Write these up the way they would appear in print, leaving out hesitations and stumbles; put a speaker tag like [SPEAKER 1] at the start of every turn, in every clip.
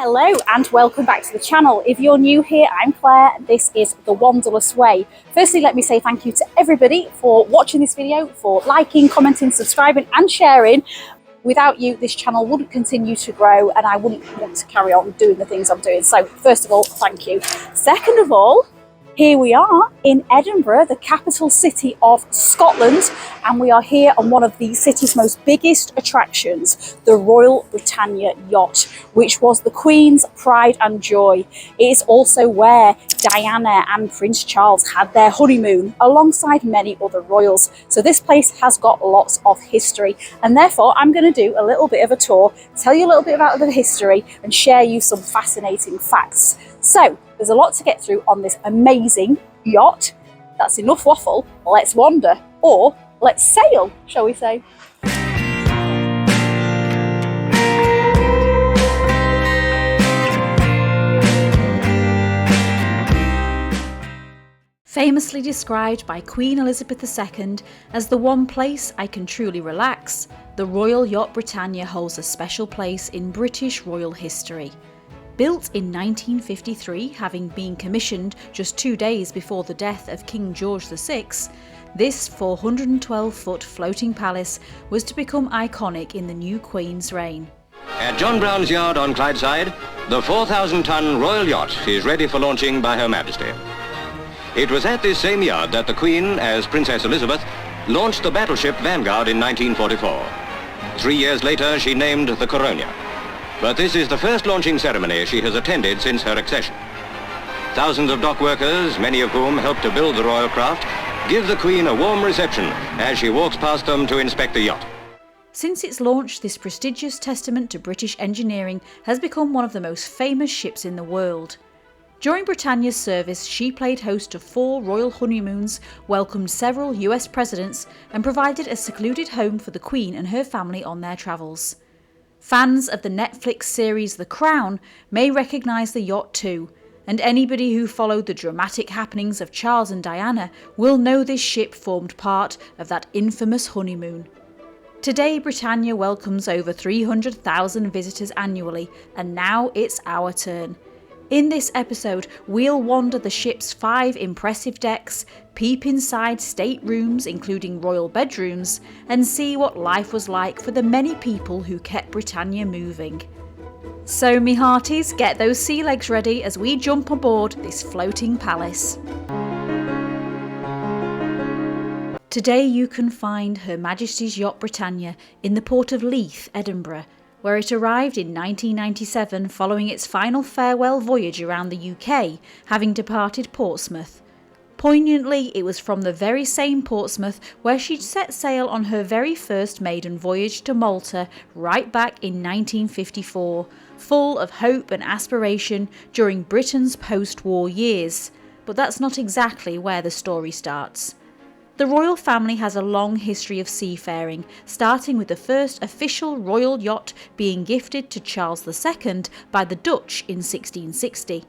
[SPEAKER 1] Hello and welcome back to the channel. If you're new here, I'm Claire. This is The Wanderlust Way. Firstly, let me say thank you to everybody for watching this video, for liking, commenting, subscribing and sharing. Without you, this channel wouldn't continue to grow and I wouldn't want to carry on doing the things I'm doing. So first of all, thank you. Second of all, here we are in Edinburgh, the capital city of Scotland, and we are here on one of the city's most biggest attractions, the Royal Britannia Yacht, which was the Queen's pride and joy. It is also where Diana and Prince Charles had their honeymoon, alongside many other royals. So this place has got lots of history, and therefore I'm going to do a little bit of a tour, tell you a little bit about the history and share you some fascinating facts. So there's a lot to get through on this amazing yacht. That's enough waffle. Let's wander, or let's sail, shall we say. Famously described by Queen Elizabeth II as the one place I can truly relax, the Royal Yacht Britannia holds a special place in British royal history. Built in 1953, having been commissioned just 2 days before the death of King George VI, this 412-foot floating palace was to become iconic in the new Queen's reign.
[SPEAKER 2] At John Brown's yard on Clydeside, the 4,000-ton Royal Yacht is ready for launching by Her Majesty. It was at this same yard that the Queen, as Princess Elizabeth, launched the battleship Vanguard in 1944. 3 years later, she named the Coronia. But this is the first launching ceremony she has attended since her accession. Thousands of dock workers, many of whom helped to build the royal craft, give the Queen a warm reception as she walks past them to inspect the yacht.
[SPEAKER 1] Since its launch, this prestigious testament to British engineering has become one of the most famous ships in the world. During Britannia's service, she played host to 4 royal honeymoons, welcomed several US presidents, and provided a secluded home for the Queen and her family on their travels. Fans of the Netflix series The Crown may recognise the yacht too, and anybody who followed the dramatic happenings of Charles and Diana will know this ship formed part of that infamous honeymoon. Today, Britannia welcomes over 300,000 visitors annually, and now it's our turn. In this episode, we'll wander the ship's 5 impressive decks, peep inside staterooms including royal bedrooms, and see what life was like for the many people who kept Britannia moving. So me hearties, get those sea legs ready as we jump aboard this floating palace. Today you can find Her Majesty's Yacht Britannia in the port of Leith, Edinburgh, where it arrived in 1997 following its final farewell voyage around the UK, having departed Portsmouth. Poignantly, it was from the very same Portsmouth where she'd set sail on her very first maiden voyage to Malta right back in 1954, full of hope and aspiration during Britain's post-war years. But that's not exactly where the story starts. The royal family has a long history of seafaring, starting with the first official royal yacht being gifted to Charles II by the Dutch in 1660.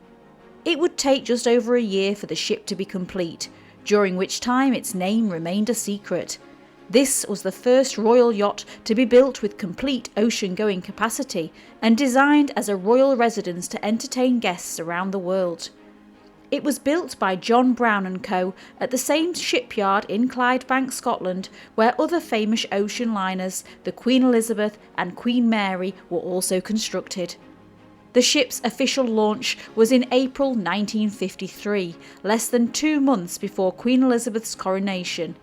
[SPEAKER 1] It would take just over a year for the ship to be complete, during which time its name remained a secret. This was the first royal yacht to be built with complete ocean-going capacity and designed as a royal residence to entertain guests around the world. It was built by John Brown & Co. at the same shipyard in Clydebank, Scotland, where other famous ocean liners, the Queen Elizabeth and Queen Mary, were also constructed. The ship's official launch was in April 1953, less than 2 months before Queen Elizabeth's coronation.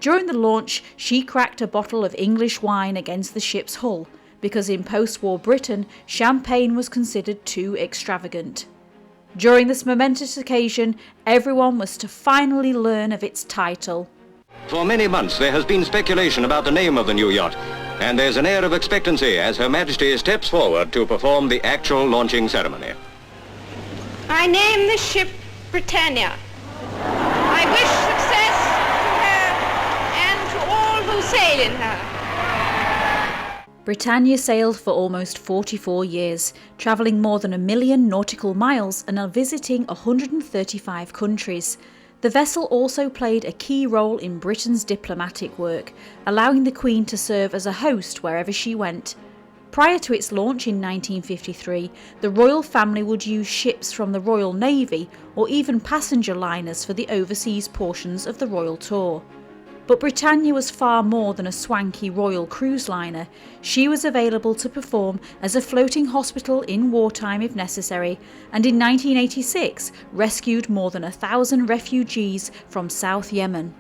[SPEAKER 1] During the launch, she cracked a bottle of English wine against the ship's hull, because in post-war Britain, champagne was considered too extravagant. During this momentous occasion, everyone was to finally learn of its title.
[SPEAKER 2] For many months there has been speculation about the name of the new yacht, and there's an air of expectancy as Her Majesty steps forward to perform the actual launching ceremony.
[SPEAKER 3] I name the ship Britannia. I wish success to her and to all who sail in her.
[SPEAKER 1] Britannia sailed for almost 44 years, travelling more than 1 million nautical miles and visiting 135 countries. The vessel also played a key role in Britain's diplomatic work, allowing the Queen to serve as a host wherever she went. Prior to its launch in 1953, the royal family would use ships from the Royal Navy or even passenger liners for the overseas portions of the royal tour. But Britannia was far more than a swanky royal cruise liner. She was available to perform as a floating hospital in wartime if necessary, and in 1986 rescued more than 1,000 refugees from South Yemen.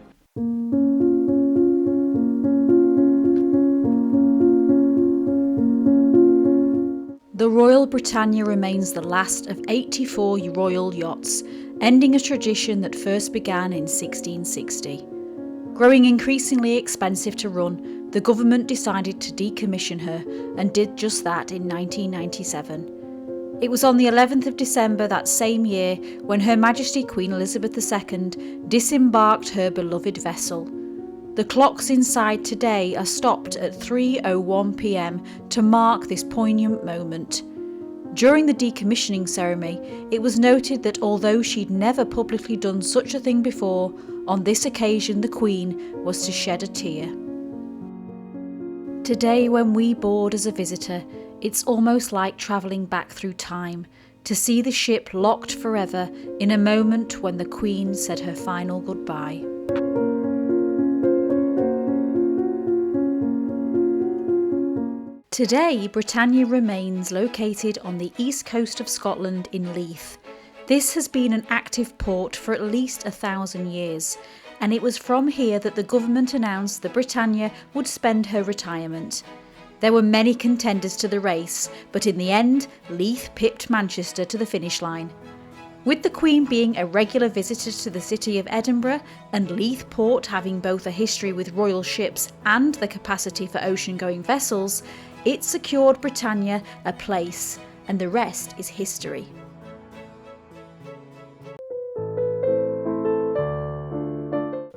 [SPEAKER 1] The Royal Britannia remains the last of 84 royal yachts, ending a tradition that first began in 1660. Growing increasingly expensive to run, the government decided to decommission her and did just that in 1997. It was on the 11th of December that same year when Her Majesty Queen Elizabeth II disembarked her beloved vessel. The clocks inside today are stopped at 3:01 p.m. to mark this poignant moment. During the decommissioning ceremony, it was noted that although she'd never publicly done such a thing before, on this occasion the Queen was to shed a tear. Today, when we board as a visitor, it's almost like travelling back through time, to see the ship locked forever in a moment when the Queen said her final goodbye. Today, Britannia remains located on the east coast of Scotland in Leith. This has been an active port for at least 1,000 years, and it was from here that the government announced that Britannia would spend her retirement. There were many contenders to the race, but in the end, Leith pipped Manchester to the finish line. With the Queen being a regular visitor to the city of Edinburgh, and Leith Port having both a history with royal ships and the capacity for ocean-going vessels, it secured Britannia a place, and the rest is history.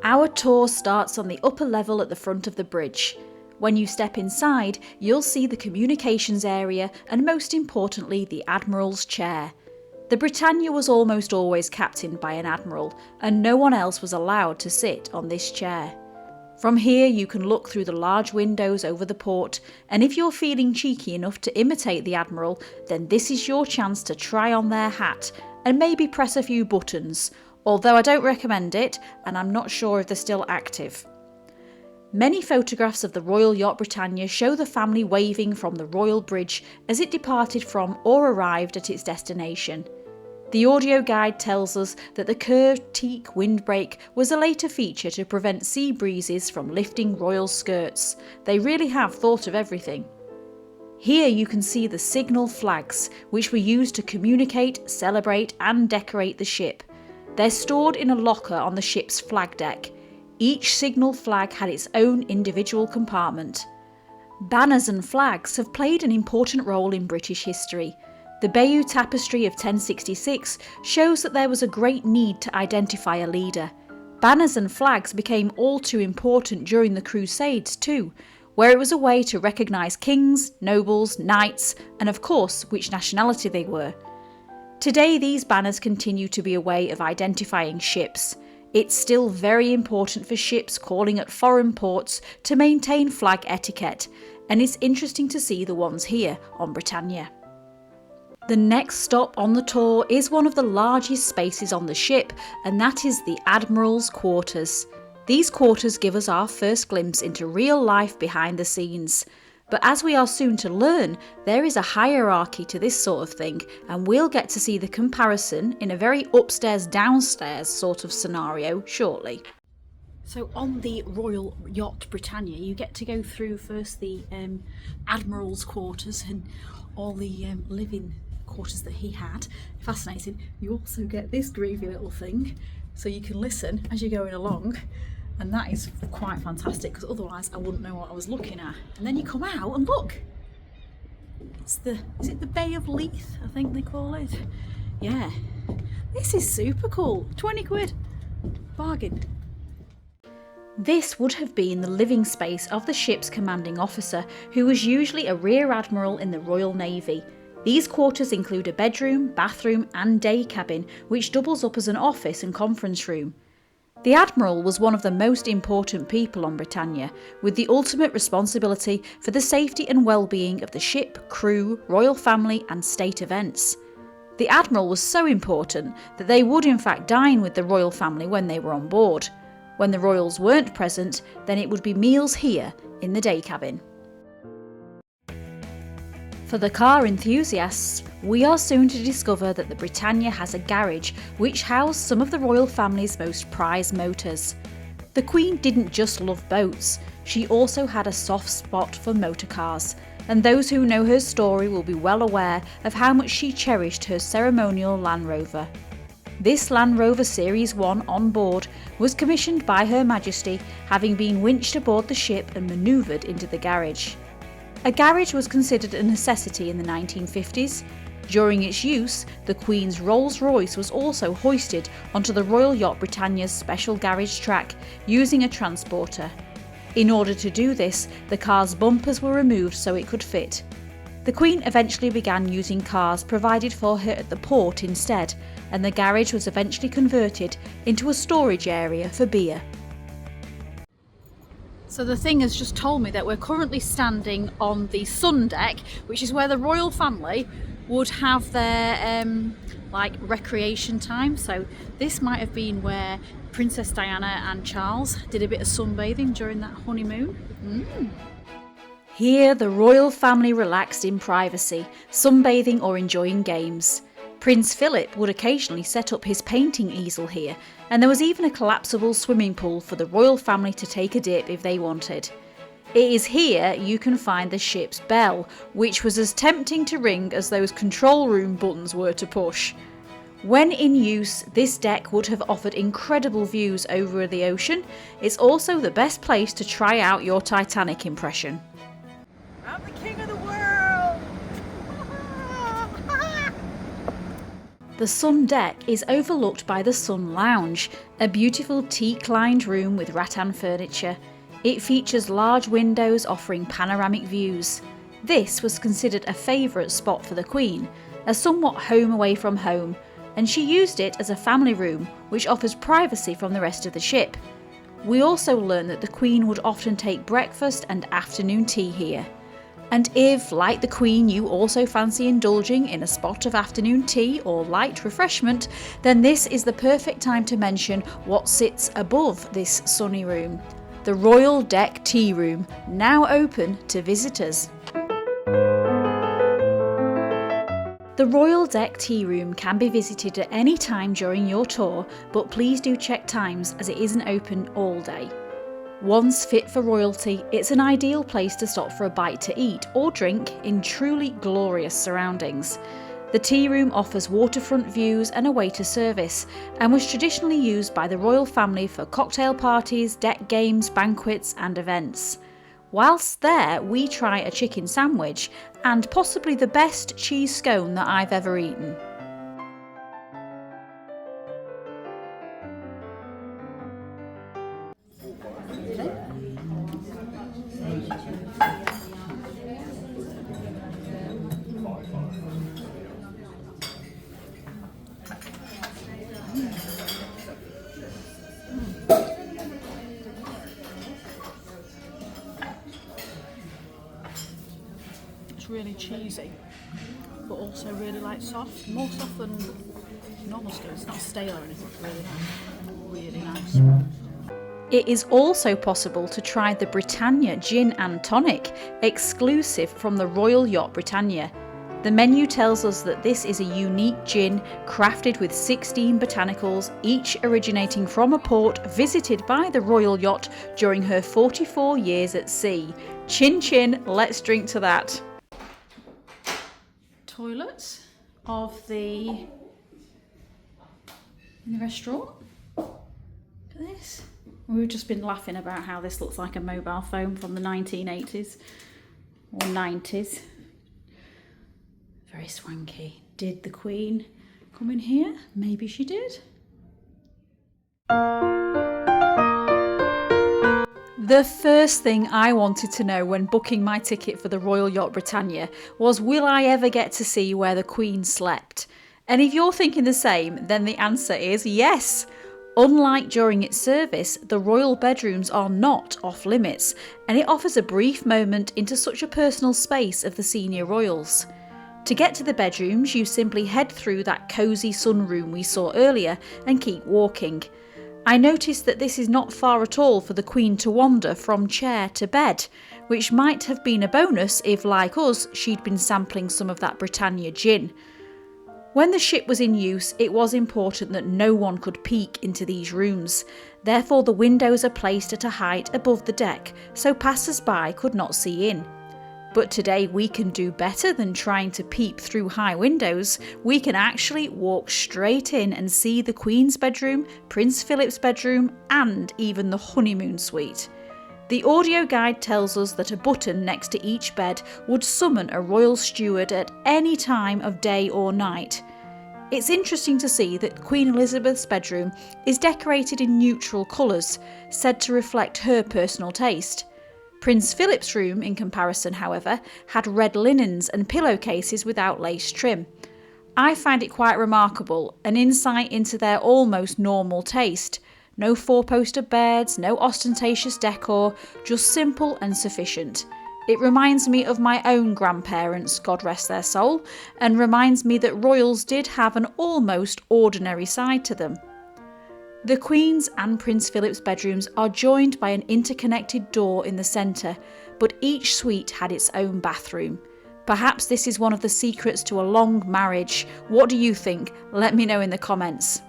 [SPEAKER 1] Our tour starts on the upper level at the front of the bridge. When you step inside, you'll see the communications area and, most importantly, the Admiral's chair. The Britannia was almost always captained by an Admiral, and no one else was allowed to sit on this chair. From here you can look through the large windows over the port, and if you're feeling cheeky enough to imitate the Admiral, then this is your chance to try on their hat and maybe press a few buttons, although I don't recommend it and I'm not sure if they're still active. Many photographs of the Royal Yacht Britannia show the family waving from the Royal Bridge as it departed from or arrived at its destination. The audio guide tells us that the curved teak windbreak was a later feature to prevent sea breezes from lifting royal skirts. They really have thought of everything. Here you can see the signal flags, which were used to communicate, celebrate and decorate the ship. They're stored in a locker on the ship's flag deck. Each signal flag had its own individual compartment. Banners and flags have played an important role in British history. The Bayeux Tapestry of 1066 shows that there was a great need to identify a leader. Banners and flags became all too important during the Crusades too, where it was a way to recognise kings, nobles, knights, and of course which nationality they were. Today these banners continue to be a way of identifying ships. It's still very important for ships calling at foreign ports to maintain flag etiquette, and it's interesting to see the ones here on Britannia. The next stop on the tour is one of the largest spaces on the ship, and that is the Admiral's quarters. These quarters give us our first glimpse into real life behind the scenes. But as we are soon to learn, there is a hierarchy to this sort of thing, and we'll get to see the comparison in a very upstairs-downstairs sort of scenario shortly. So on the Royal Yacht Britannia, you get to go through first the Admiral's quarters and all the living quarters that he had. Fascinating. You also get this groovy little thing, so you can listen as you're going along. And that is quite fantastic, because otherwise I wouldn't know what I was looking at. And then you come out and look. Is it the Bay of Leith, I think they call it? Yeah. This is super cool. 20 quid. Bargain. This would have been the living space of the ship's commanding officer, who was usually a rear admiral in the Royal Navy. These quarters include a bedroom, bathroom and day cabin, which doubles up as an office and conference room. The Admiral was one of the most important people on Britannia, with the ultimate responsibility for the safety and well-being of the ship, crew, royal family and state events. The Admiral was so important that they would in fact dine with the royal family when they were on board. When the royals weren't present, then it would be meals here in the day cabin. For the car enthusiasts, we are soon to discover that the Britannia has a garage which housed some of the royal family's most prized motors. The Queen didn't just love boats, she also had a soft spot for motor cars, and those who know her story will be well aware of how much she cherished her ceremonial Land Rover. This Land Rover Series 1 on board was commissioned by Her Majesty, having been winched aboard the ship and manoeuvred into the garage. A garage was considered a necessity in the 1950s. During its use, the Queen's Rolls-Royce was also hoisted onto the Royal Yacht Britannia's special garage track using a transporter. In order to do this, the car's bumpers were removed so it could fit. The Queen eventually began using cars provided for her at the port instead, and the garage was eventually converted into a storage area for beer. So the thing has just told me that we're currently standing on the sun deck, which is where the royal family would have their recreation time. So this might have been where Princess Diana and Charles did a bit of sunbathing during that honeymoon. Here the royal family relaxed in privacy, sunbathing or enjoying games. Prince Philip would occasionally set up his painting easel here, and there was even a collapsible swimming pool for the royal family to take a dip if they wanted. It is here you can find the ship's bell, which was as tempting to ring as those control room buttons were to push. When in use, this deck would have offered incredible views over the ocean. It's also the best place to try out your Titanic impression.
[SPEAKER 4] I'm the king of the world!
[SPEAKER 1] The sun deck is overlooked by the Sun Lounge, a beautiful teak-lined room with rattan furniture. It features large windows offering panoramic views. This was considered a favourite spot for the Queen, a somewhat home away from home, and she used it as a family room which offers privacy from the rest of the ship. We also learn that the Queen would often take breakfast and afternoon tea here. And if, like the Queen, you also fancy indulging in a spot of afternoon tea or light refreshment, then this is the perfect time to mention what sits above this sunny room. The Royal Deck Tea Room, now open to visitors. The Royal Deck Tea Room can be visited at any time during your tour, but please do check times as it isn't open all day. Once fit for royalty, it's an ideal place to stop for a bite to eat or drink in truly glorious surroundings. The tea room offers waterfront views and a waiter service, and was traditionally used by the royal family for cocktail parties, deck games, banquets and events. Whilst there, we try a chicken sandwich and possibly the best cheese scone that I've ever eaten.
[SPEAKER 4] It's really cheesy, but also really soft, more soft than normal stuff. It's not stale or anything. It's really nice.
[SPEAKER 1] It is also possible to try the Britannia Gin and Tonic, exclusive from the Royal Yacht Britannia. The menu tells us that this is a unique gin crafted with 16 botanicals, each originating from a port visited by the Royal Yacht during her 44 years at sea. Chin chin, let's drink to that. Toilets of in the restaurant. Look at this. We've just been laughing about how this looks like a mobile phone from the 1980s or 90s. Very swanky. Did the Queen come in here? Maybe she did. The first thing I wanted to know when booking my ticket for the Royal Yacht Britannia was, will I ever get to see where the Queen slept? And if you're thinking the same, then the answer is yes. Unlike during its service, the royal bedrooms are not off limits, and it offers a brief moment into such a personal space of the senior royals. To get to the bedrooms, you simply head through that cosy sunroom we saw earlier and keep walking. I noticed that this is not far at all for the Queen to wander from chair to bed, which might have been a bonus if, like us, she'd been sampling some of that Britannia gin. When the ship was in use, it was important that no one could peek into these rooms. Therefore, the windows are placed at a height above the deck, so passers-by could not see in. But today we can do better than trying to peep through high windows. We can actually walk straight in and see the Queen's bedroom, Prince Philip's bedroom, and even the honeymoon suite. The audio guide tells us that a button next to each bed would summon a royal steward at any time of day or night. It's interesting to see that Queen Elizabeth's bedroom is decorated in neutral colours, said to reflect her personal taste. Prince Philip's room, in comparison, however, had red linens and pillowcases without lace trim. I find it quite remarkable, an insight into their almost normal taste. No four-poster beds, no ostentatious decor, just simple and sufficient. It reminds me of my own grandparents, God rest their soul, and reminds me that royals did have an almost ordinary side to them. The Queen's and Prince Philip's bedrooms are joined by an interconnected door in the centre, but each suite had its own bathroom. Perhaps this is one of the secrets to a long marriage. What do you think? Let me know in the comments.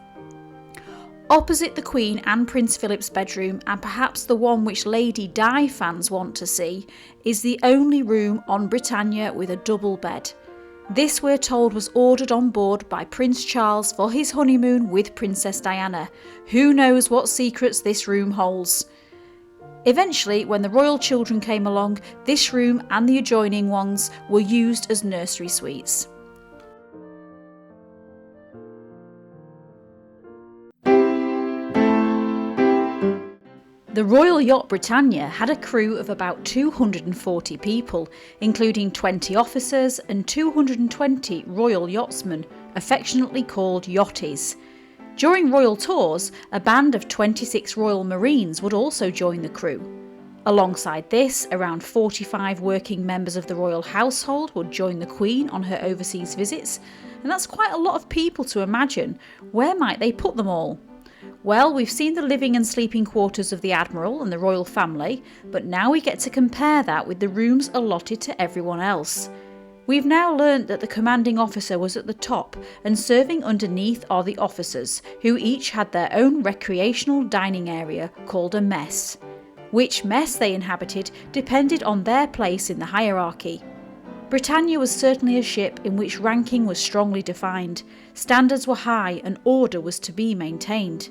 [SPEAKER 1] Opposite the Queen and Prince Philip's bedroom, and perhaps the one which Lady Di fans want to see, is the only room on Britannia with a double bed. This, we're told, was ordered on board by Prince Charles for his honeymoon with Princess Diana. Who knows what secrets this room holds? Eventually, when the royal children came along, this room and the adjoining ones were used as nursery suites. The Royal Yacht Britannia had a crew of about 240 people, including 20 officers and 220 royal yachtsmen, affectionately called yachties. During royal tours, a band of 26 Royal Marines would also join the crew. Alongside this, around 45 working members of the royal household would join the Queen on her overseas visits, and that's quite a lot of people to imagine. Where might they put them all? Well, we've seen the living and sleeping quarters of the Admiral and the royal family, but now we get to compare that with the rooms allotted to everyone else. We've now learnt that the commanding officer was at the top, and serving underneath are the officers, who each had their own recreational dining area called a mess. Which mess they inhabited depended on their place in the hierarchy. Britannia was certainly a ship in which ranking was strongly defined, standards were high and order was to be maintained.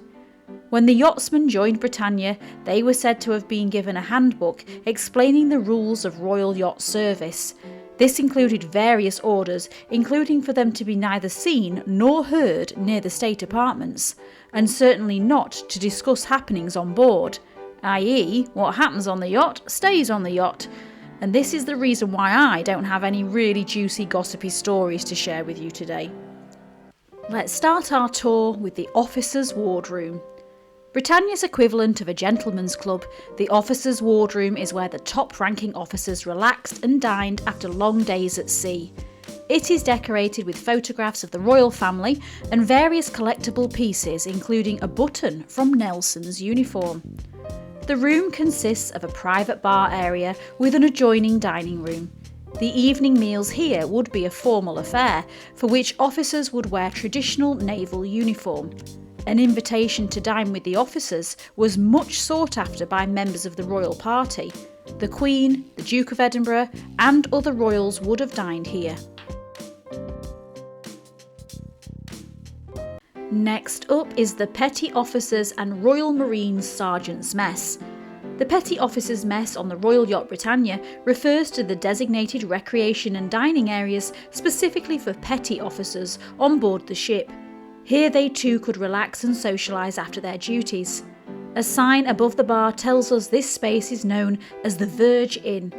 [SPEAKER 1] When the yachtsmen joined Britannia, they were said to have been given a handbook explaining the rules of Royal Yacht Service. This included various orders, including for them to be neither seen nor heard near the state apartments, and certainly not to discuss happenings on board, i.e., what happens on the yacht stays on the yacht. And this is the reason why I don't have any really juicy gossipy stories to share with you today. Let's start our tour with the officers' wardroom. Britannia's equivalent of a gentleman's club, the officers' wardroom is where the top-ranking officers relaxed and dined after long days at sea. It is decorated with photographs of the royal family and various collectible pieces, including a button from Nelson's uniform. The room consists of a private bar area with an adjoining dining room. The evening meals here would be a formal affair, for which officers would wear traditional naval uniform. An invitation to dine with the officers was much sought after by members of the royal party. The Queen, the Duke of Edinburgh, and other royals would have dined here. Next up is the Petty Officers and Royal Marines Sergeants' Mess. The Petty Officers' Mess on the Royal Yacht Britannia refers to the designated recreation and dining areas specifically for petty officers on board the ship. Here they too could relax and socialise after their duties. A sign above the bar tells us this space is known as the Verge Inn.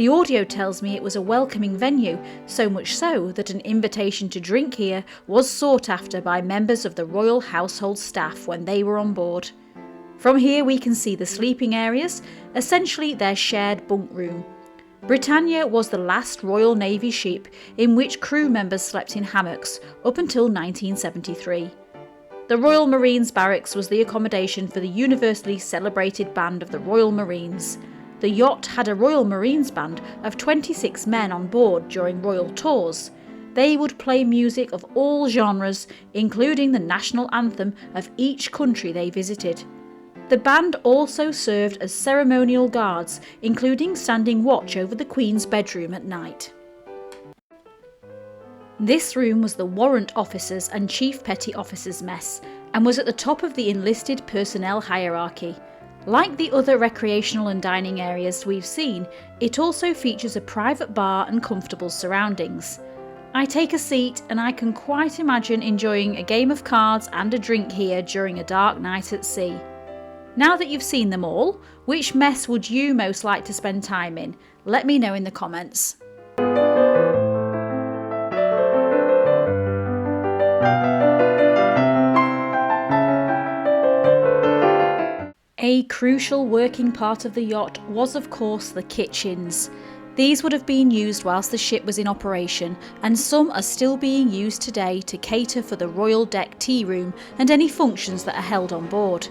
[SPEAKER 1] The audio tells me it was a welcoming venue, so much so that an invitation to drink here was sought after by members of the royal household staff when they were on board. From here we can see the sleeping areas, essentially their shared bunk room. Britannia was the last Royal Navy ship in which crew members slept in hammocks up until 1973. The Royal Marines Barracks was the accommodation for the universally celebrated band of the Royal Marines. The yacht had a Royal Marines band of 26 men on board during royal tours. They would play music of all genres, including the national anthem of each country they visited. The band also served as ceremonial guards, including standing watch over the Queen's bedroom at night. This room was the warrant officers and chief petty officers' mess, and was at the top of the enlisted personnel hierarchy. Like the other recreational and dining areas we've seen, it also features a private bar and comfortable surroundings. I take a seat and I can quite imagine enjoying a game of cards and a drink here during a dark night at sea. Now that you've seen them all, which mess would you most like to spend time in? Let me know in the comments. A crucial working part of the yacht was of course the kitchens. These would have been used whilst the ship was in operation, and some are still being used today to cater for the royal deck tea room and any functions that are held on board.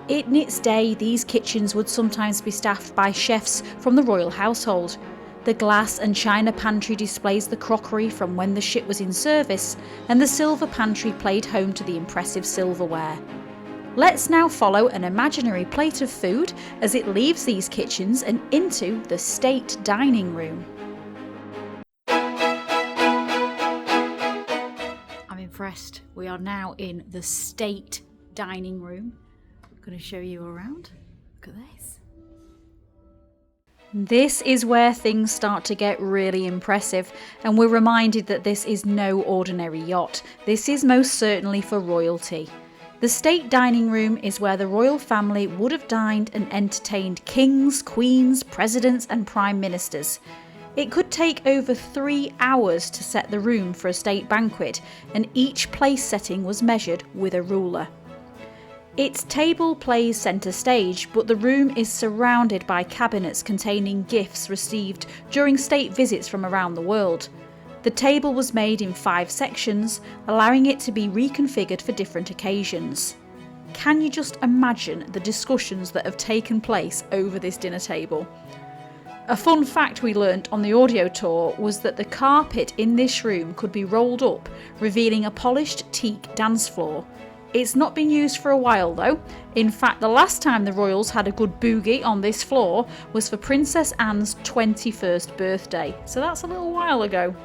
[SPEAKER 1] In its day, these kitchens would sometimes be staffed by chefs from the royal household. The glass and china pantry displays the crockery from when the ship was in service, and the silver pantry played home to the impressive silverware. Let's now follow an imaginary plate of food as it leaves these kitchens and into the state dining room. I'm impressed. We are now in the state dining room. I'm going to show you around. Look at this. This is where things start to get really impressive, and we're reminded that this is no ordinary yacht. This is most certainly for royalty. The state dining room is where the royal family would have dined and entertained kings, queens, presidents and prime ministers. It could take over 3 hours to set the room for a state banquet, and each place setting was measured with a ruler. Its table plays centre stage, but the room is surrounded by cabinets containing gifts received during state visits from around the world. The table was made in 5 sections, allowing it to be reconfigured for different occasions. Can you just imagine the discussions that have taken place over this dinner table? A fun fact we learnt on the audio tour was that the carpet in this room could be rolled up, revealing a polished teak dance floor. It's not been used for a while though. In fact, the last time the royals had a good boogie on this floor was for Princess Anne's 21st birthday, so that's a little while ago.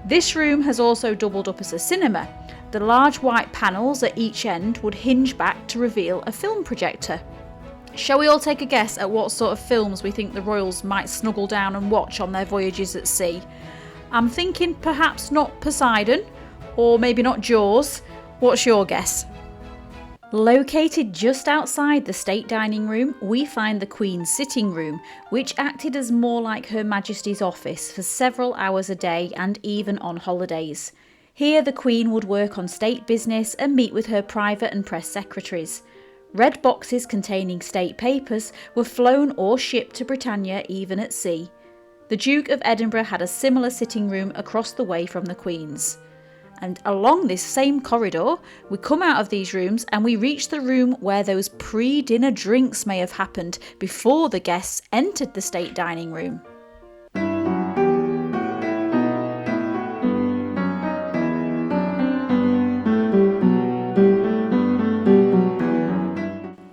[SPEAKER 1] This room has also doubled up as a cinema. The large white panels at each end would hinge back to reveal a film projector. Shall we all take a guess at what sort of films we think the royals might snuggle down and watch on their voyages at sea? I'm thinking perhaps not Poseidon, or maybe not Jaws. What's your guess? Located just outside the state dining room, we find the Queen's sitting room, which acted as more like Her Majesty's office for several hours a day and even on holidays. Here the Queen would work on state business and meet with her private and press secretaries. Red boxes containing state papers were flown or shipped to Britannia even at sea. The Duke of Edinburgh had a similar sitting room across the way from the Queen's. And along this same corridor, we come out of these rooms and we reach the room where those pre-dinner drinks may have happened before the guests entered the state dining room.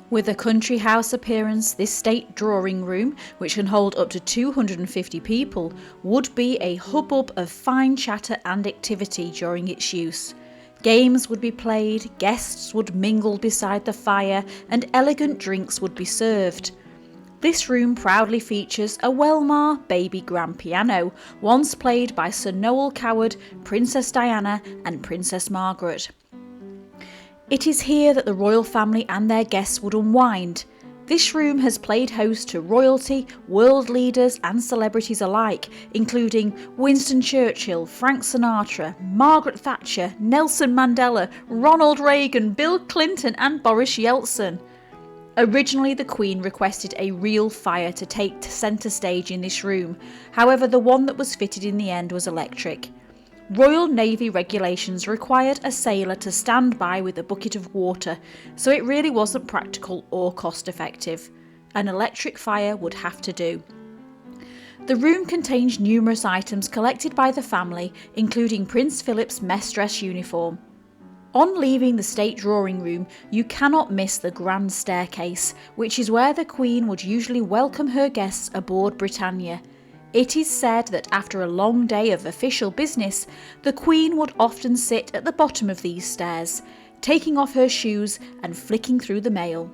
[SPEAKER 1] With a country house appearance, this state drawing room, which can hold up to 250 people, would be a hubbub of fine chatter and activity during its use. Games would be played, guests would mingle beside the fire, and elegant drinks would be served. This room proudly features a Welmar baby grand piano, once played by Sir Noel Coward, Princess Diana and Princess Margaret. It is here that the royal family and their guests would unwind. This room has played host to royalty, world leaders and celebrities alike, including Winston Churchill, Frank Sinatra, Margaret Thatcher, Nelson Mandela, Ronald Reagan, Bill Clinton and Boris Yeltsin. Originally, the Queen requested a real fire to take to centre stage in this room. However, the one that was fitted in the end was electric. Royal Navy regulations required a sailor to stand by with a bucket of water, so it really wasn't practical or cost effective. An electric fire would have to do. The room contains numerous items collected by the family, including Prince Philip's mess dress uniform. On leaving the state drawing room, you cannot miss the grand staircase, which is where the Queen would usually welcome her guests aboard Britannia. It is said that after a long day of official business, the Queen would often sit at the bottom of these stairs, taking off her shoes and flicking through the mail.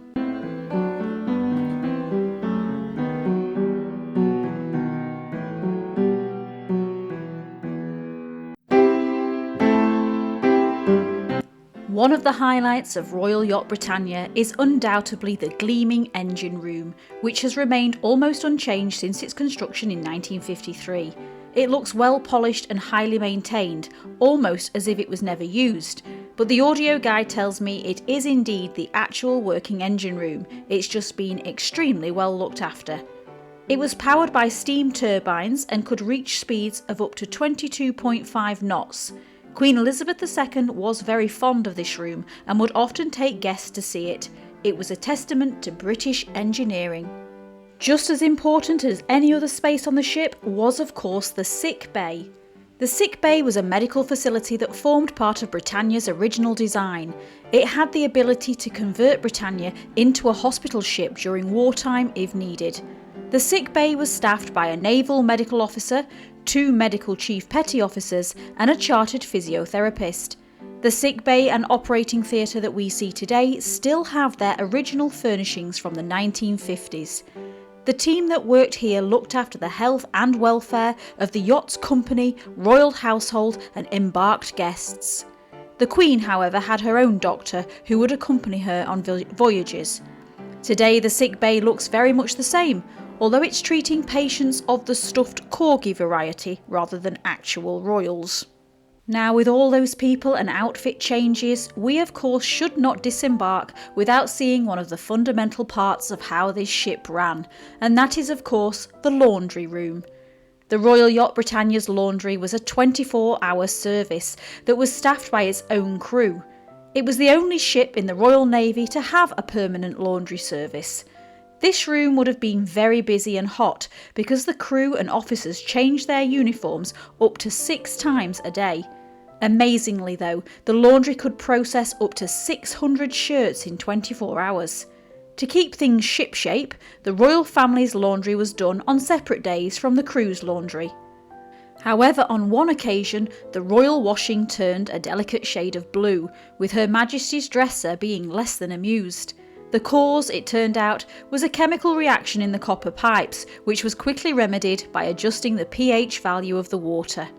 [SPEAKER 1] One of the highlights of Royal Yacht Britannia is undoubtedly the gleaming engine room, which has remained almost unchanged since its construction in 1953. It looks well polished and highly maintained, almost as if it was never used, but the audio guide tells me it is indeed the actual working engine room. It's just been extremely well looked after. It was powered by steam turbines and could reach speeds of up to 22.5 knots. Queen Elizabeth II was very fond of this room and would often take guests to see it. It was a testament to British engineering. Just as important as any other space on the ship was, of course, the sick bay. The sick bay was a medical facility that formed part of Britannia's original design. It had the ability to convert Britannia into a hospital ship during wartime if needed. The sick bay was staffed by a naval medical officer, 2 medical chief petty officers and a chartered physiotherapist. The sick bay and operating theatre that we see today still have their original furnishings from the 1950s. The team that worked here looked after the health and welfare of the yacht's company, royal household and embarked guests. The Queen, however, had her own doctor who would accompany her on voyages. Today the sick bay looks very much the same, although it's treating patients of the stuffed corgi variety rather than actual royals. Now, with all those people and outfit changes, we of course should not disembark without seeing one of the fundamental parts of how this ship ran, and that is of course the laundry room. The Royal Yacht Britannia's laundry was a 24-hour service that was staffed by its own crew. It was the only ship in the Royal Navy to have a permanent laundry service. This room would have been very busy and hot because the crew and officers changed their uniforms up to 6 times a day. Amazingly though, the laundry could process up to 600 shirts in 24 hours. To keep things shipshape, the royal family's laundry was done on separate days from the crew's laundry. However, on one occasion, the royal washing turned a delicate shade of blue, with Her Majesty's dresser being less than amused. The cause, it turned out, was a chemical reaction in the copper pipes, which was quickly remedied by adjusting the pH value of the water.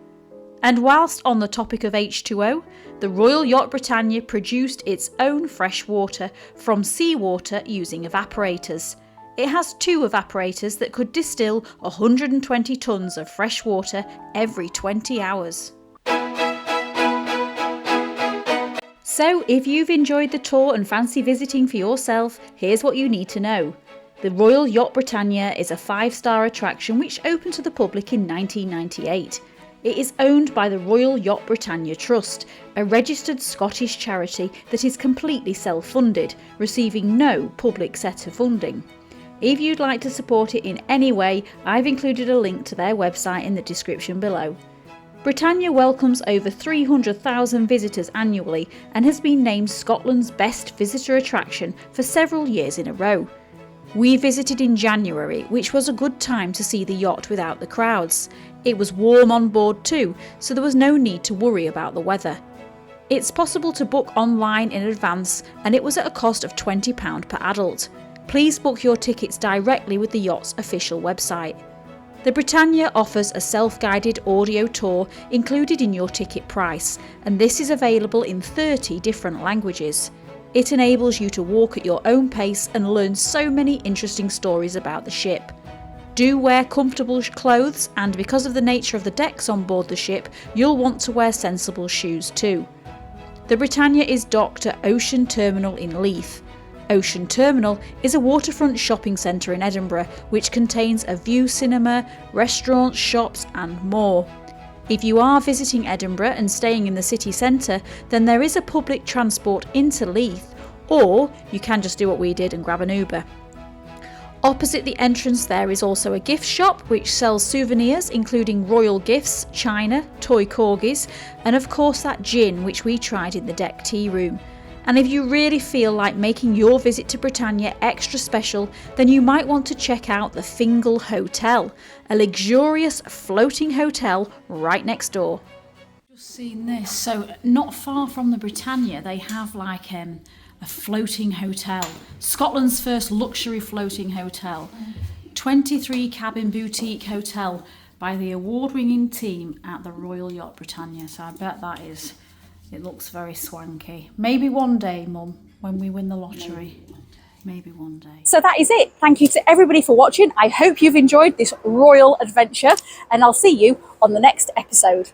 [SPEAKER 1] And whilst on the topic of H2O, the Royal Yacht Britannia produced its own fresh water from seawater using evaporators. It has 2 evaporators that could distill 120 tonnes of fresh water every 20 hours. So, if you've enjoyed the tour and fancy visiting for yourself, here's what you need to know. The Royal Yacht Britannia is a 5-star attraction which opened to the public in 1998. It is owned by the Royal Yacht Britannia Trust, a registered Scottish charity that is completely self-funded, receiving no public sector funding. If you'd like to support it in any way, I've included a link to their website in the description below. Britannia welcomes over 300,000 visitors annually and has been named Scotland's best visitor attraction for several years in a row. We visited in January, which was a good time to see the yacht without the crowds. It was warm on board too, so there was no need to worry about the weather. It's possible to book online in advance, and it was at a cost of £20 per adult. Please book your tickets directly with the yacht's official website. The Britannia offers a self-guided audio tour included in your ticket price, and this is available in 30 different languages. It enables you to walk at your own pace and learn so many interesting stories about the ship. Do wear comfortable clothes, and because of the nature of the decks on board the ship, you'll want to wear sensible shoes too. The Britannia is docked at Ocean Terminal in Leith. Ocean Terminal is a waterfront shopping centre in Edinburgh which contains a view cinema, restaurants, shops and more. If you are visiting Edinburgh and staying in the city centre, then there is a public transport into Leith, or you can just do what we did and grab an Uber. Opposite the entrance there is also a gift shop which sells souvenirs including royal gifts, china, toy corgis and of course that gin which we tried in the deck tea room. And if you really feel like making your visit to Britannia extra special, then you might want to check out the Fingal Hotel, a luxurious floating hotel right next door.
[SPEAKER 4] Just seen this, so not far from the Britannia they have like a floating hotel, Scotland's first luxury floating hotel, 23 cabin boutique hotel by the award-winning team at the Royal Yacht Britannia. So I bet that is, it looks very swanky. Maybe one day, Mum, when we win the lottery. Maybe one day.
[SPEAKER 5] So that is it. Thank you to everybody for watching. I hope you've enjoyed this royal adventure and I'll see you on the next episode.